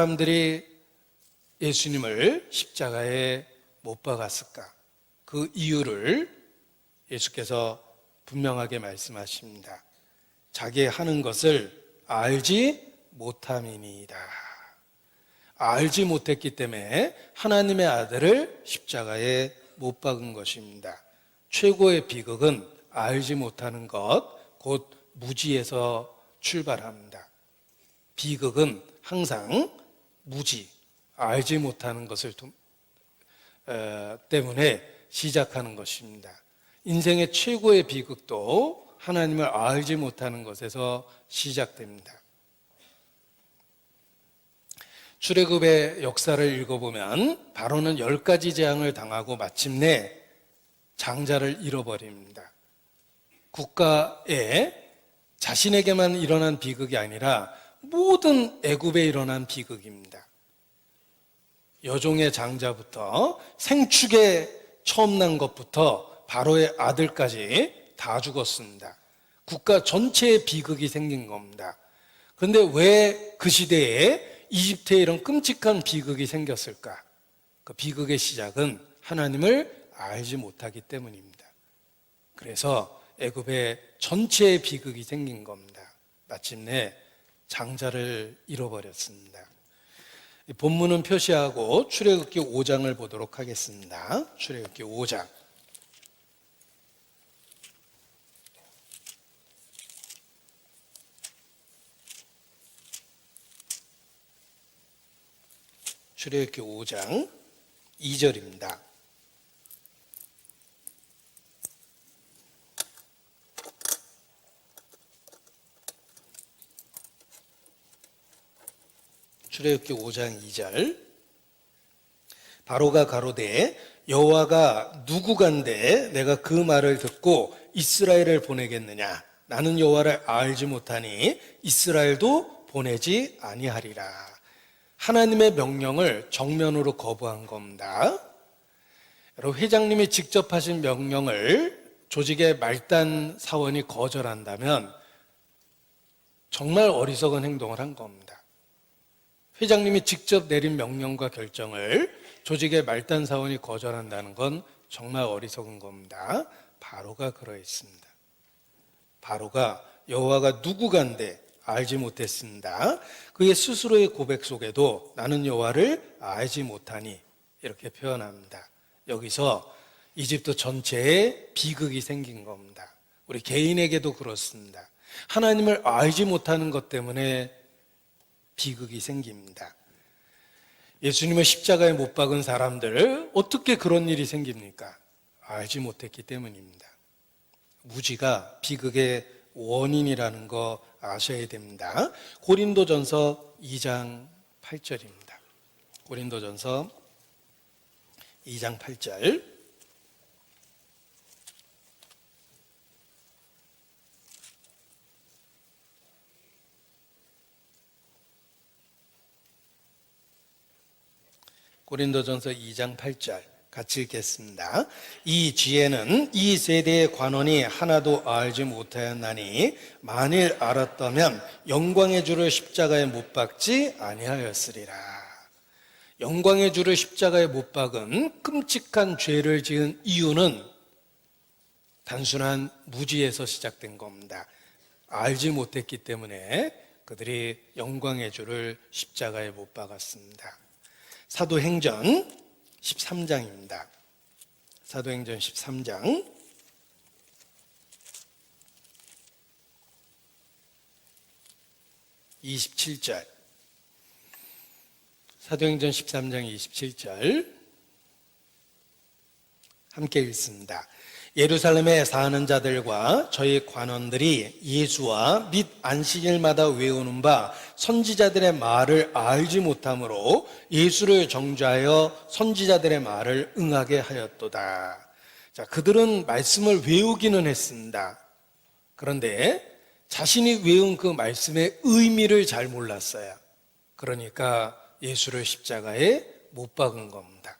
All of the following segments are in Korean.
사람들이 예수님을 십자가에 못 박았을까? 그 이유를 예수께서 분명하게 말씀하십니다. 자기 하는 것을 알지 못함이니이다. 알지 못했기 때문에 하나님의 아들을 십자가에 못 박은 것입니다. 최고의 비극은 알지 못하는 것, 곧 무지에서 출발합니다. 비극은 항상 무지, 알지 못하는 것을 때문에 시작하는 것입니다. 인생의 최고의 비극도 하나님을 알지 못하는 것에서 시작됩니다. 출애굽의 역사를 읽어보면 바로는 10가지 재앙을 당하고 마침내 장자를 잃어버립니다. 국가에 자신에게만 일어난 비극이 아니라 모든 애굽에 일어난 비극입니다. 여종의 장자부터 생축에 처음 난 것부터 바로의 아들까지 다 죽었습니다. 국가 전체에 비극이 생긴 겁니다. 그런데 왜 그 시대에 이집트에 이런 끔찍한 비극이 생겼을까? 그 비극의 시작은 하나님을 알지 못하기 때문입니다. 그래서 애굽에 전체의 비극이 생긴 겁니다. 마침내 장자를 잃어버렸습니다. 본문은 표시하고 출애굽기 5장을 보도록 하겠습니다. 출애굽기 5장. 출애굽기 5장 2절입니다. 출애굽기 5장 2절. 바로가 가로되 여호와가 누구간데 내가 그 말을 듣고 이스라엘을 보내겠느냐? 나는 여호와를 알지 못하니 이스라엘도 보내지 아니하리라. 하나님의 명령을 정면으로 거부한 겁니다. 여러분, 회장님이 직접 하신 명령을 조직의 말단 사원이 거절한다면 정말 어리석은 행동을 한 겁니다. 회장님이 직접 내린 명령과 결정을 조직의 말단 사원이 거절한다는 건 정말 어리석은 겁니다. 바로가 그러했습니다. 바로가 여호와가 누구간데 알지 못했습니다. 그의 스스로의 고백 속에도 나는 여호와를 알지 못하니 이렇게 표현합니다. 여기서 이집트 전체에 비극이 생긴 겁니다. 우리 개인에게도 그렇습니다. 하나님을 알지 못하는 것 때문에 비극이 생깁니다. 예수님을 십자가에 못 박은 사람들, 어떻게 그런 일이 생깁니까? 알지 못했기 때문입니다. 무지가 비극의 원인이라는 거 아셔야 됩니다. 고린도전서 2장 8절입니다. 고린도전서 2장 8절. 고린도전서 2장 8절 같이 읽겠습니다. 이 지혜는 이 세대의 관원이 하나도 알지 못하였나니 만일 알았다면 영광의 주를 십자가에 못 박지 아니하였으리라. 영광의 주를 십자가에 못 박은 끔찍한 죄를 지은 이유는 단순한 무지에서 시작된 겁니다. 알지 못했기 때문에 그들이 영광의 주를 십자가에 못 박았습니다. 사도행전 13장입니다. 사도행전 13장 27절. 사도행전 13장 27절 함께 읽습니다. 예루살렘에 사는 자들과 저희 관원들이 예수와 및 안식일마다 외우는 바 선지자들의 말을 알지 못하므로 예수를 정죄하여 선지자들의 말을 응하게 하였도다. 자, 그들은 말씀을 외우기는 했습니다. 그런데 자신이 외운 그 말씀의 의미를 잘 몰랐어요. 그러니까 예수를 십자가에 못 박은 겁니다.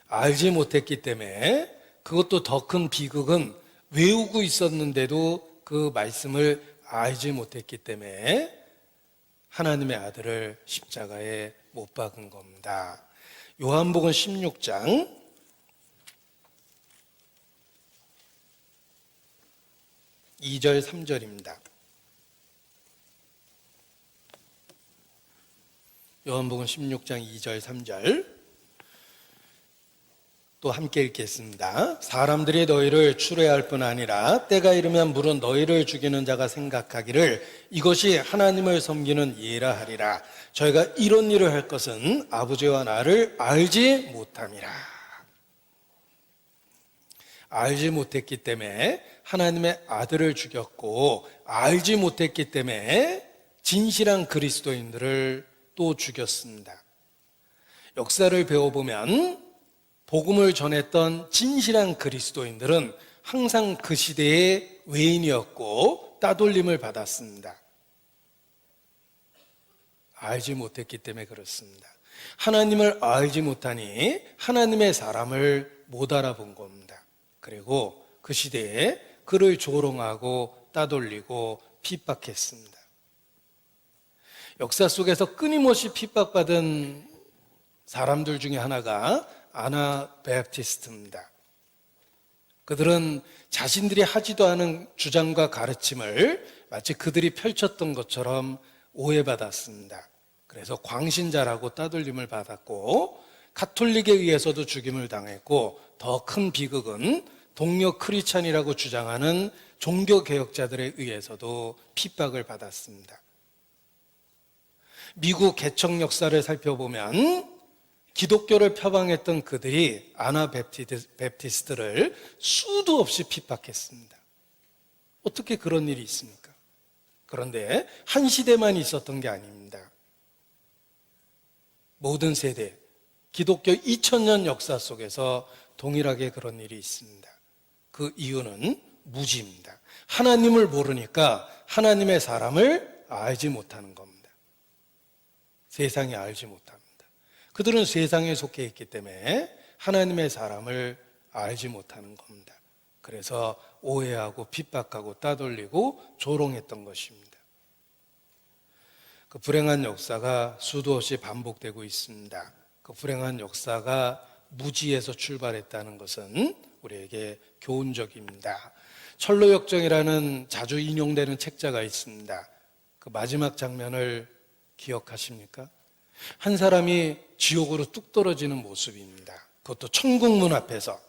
알지 못했기 때문에 그것도 더 큰 비극은 외우고 있었는데도 그 말씀을 알지 못했기 때문에 하나님의 아들을 십자가에 못 박은 겁니다. 요한복음 16장 2절 3절입니다. 요한복음 16장 2절 3절 또 함께 읽겠습니다. 사람들이 너희를 추뢰할 뿐 아니라 때가 이르면 물은 너희를 죽이는 자가 생각하기를 이것이 하나님을 섬기는 예라 하리라. 저희가 이런 일을 할 것은 아버지와 나를 알지 못함이라. 알지 못했기 때문에 하나님의 아들을 죽였고, 알지 못했기 때문에 진실한 그리스도인들을 또 죽였습니다. 역사를 배워보면 복음을 전했던 진실한 그리스도인들은 항상 그 시대의 외인이었고 따돌림을 받았습니다. 알지 못했기 때문에 그렇습니다. 하나님을 알지 못하니 하나님의 사람을 못 알아본 겁니다. 그리고 그 시대에 그를 조롱하고 따돌리고 핍박했습니다. 역사 속에서 끊임없이 핍박받은 사람들 중에 하나가 아나베프티스트입니다. 그들은 자신들이 하지도 않은 주장과 가르침을 마치 그들이 펼쳤던 것처럼 오해받았습니다. 그래서 광신자라고 따돌림을 받았고, 가톨릭에 의해서도 죽임을 당했고, 더 큰 비극은 동료 크리스찬이라고 주장하는 종교개혁자들에 의해서도 핍박을 받았습니다. 미국 개척 역사를 살펴보면 기독교를 표방했던 그들이 아나베프티스트를 수도 없이 핍박했습니다. 어떻게 그런 일이 있습니까? 그런데 한 시대만 있었던 게 아닙니다. 모든 세대, 기독교 2000년 역사 속에서 동일하게 그런 일이 있습니다. 그 이유는 무지입니다. 하나님을 모르니까 하나님의 사람을 알지 못하는 겁니다. 세상이 알지 못합니다. 그들은 세상에 속해 있기 때문에 하나님의 사람을 알지 못하는 겁니다. 그래서 오해하고 핍박하고 따돌리고 조롱했던 것입니다. 그 불행한 역사가 수도 없이 반복되고 있습니다. 그 불행한 역사가 무지에서 출발했다는 것은 우리에게 교훈적입니다. 철로역정이라는 자주 인용되는 책자가 있습니다. 그 마지막 장면을 기억하십니까? 한 사람이 지옥으로 뚝 떨어지는 모습입니다. 그것도 천국 문 앞에서.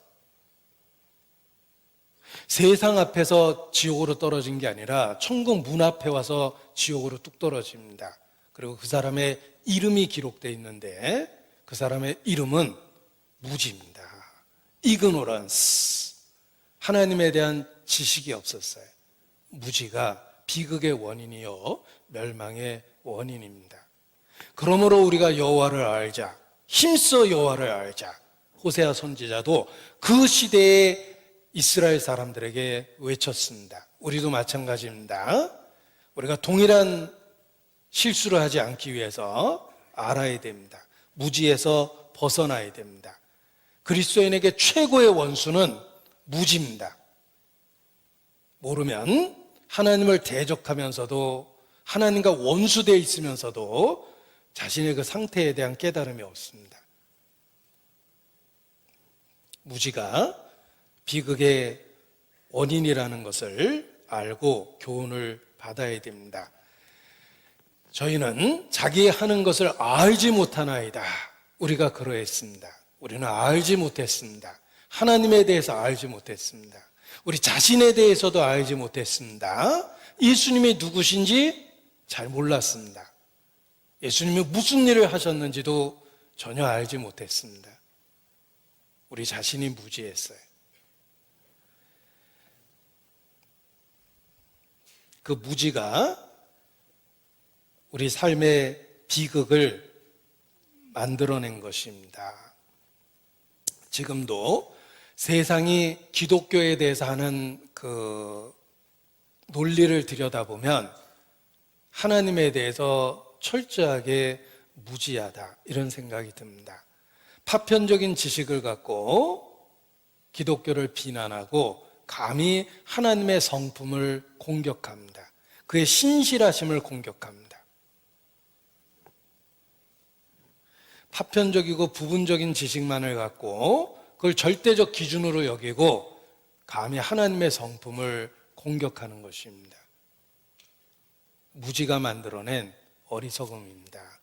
세상 앞에서 지옥으로 떨어진 게 아니라 천국 문 앞에 와서 지옥으로 뚝 떨어집니다. 그리고 그 사람의 이름이 기록되어 있는데 그 사람의 이름은 무지입니다. 이그노런스. 하나님에 대한 지식이 없었어요. 무지가 비극의 원인이요 멸망의 원인입니다. 그러므로 우리가 여호와를 알자, 힘써 여호와를 알자. 호세아 선지자도 그 시대의 이스라엘 사람들에게 외쳤습니다. 우리도 마찬가지입니다. 우리가 동일한 실수를 하지 않기 위해서 알아야 됩니다. 무지에서 벗어나야 됩니다. 그리스도인에게 최고의 원수는 무지입니다. 모르면 하나님을 대적하면서도 하나님과 원수되어 있으면서도 자신의 그 상태에 대한 깨달음이 없습니다. 무지가 비극의 원인이라는 것을 알고 교훈을 받아야 됩니다. 저희는 자기 하는 것을 알지 못하나이다. 우리가 그러했습니다. 우리는 알지 못했습니다. 하나님에 대해서 알지 못했습니다. 우리 자신에 대해서도 알지 못했습니다. 예수님이 누구신지 잘 몰랐습니다. 예수님이 무슨 일을 하셨는지도 전혀 알지 못했습니다. 우리 자신이 무지했어요. 그 무지가 우리 삶의 비극을 만들어낸 것입니다. 지금도 세상이 기독교에 대해서 하는 그 논리를 들여다보면 하나님에 대해서 철저하게 무지하다 이런 생각이 듭니다. 파편적인 지식을 갖고 기독교를 비난하고 감히 하나님의 성품을 공격합니다. 그의 신실하심을 공격합니다. 파편적이고 부분적인 지식만을 갖고 그걸 절대적 기준으로 여기고 감히 하나님의 성품을 공격하는 것입니다. 무지가 만들어낸 어리석음입니다.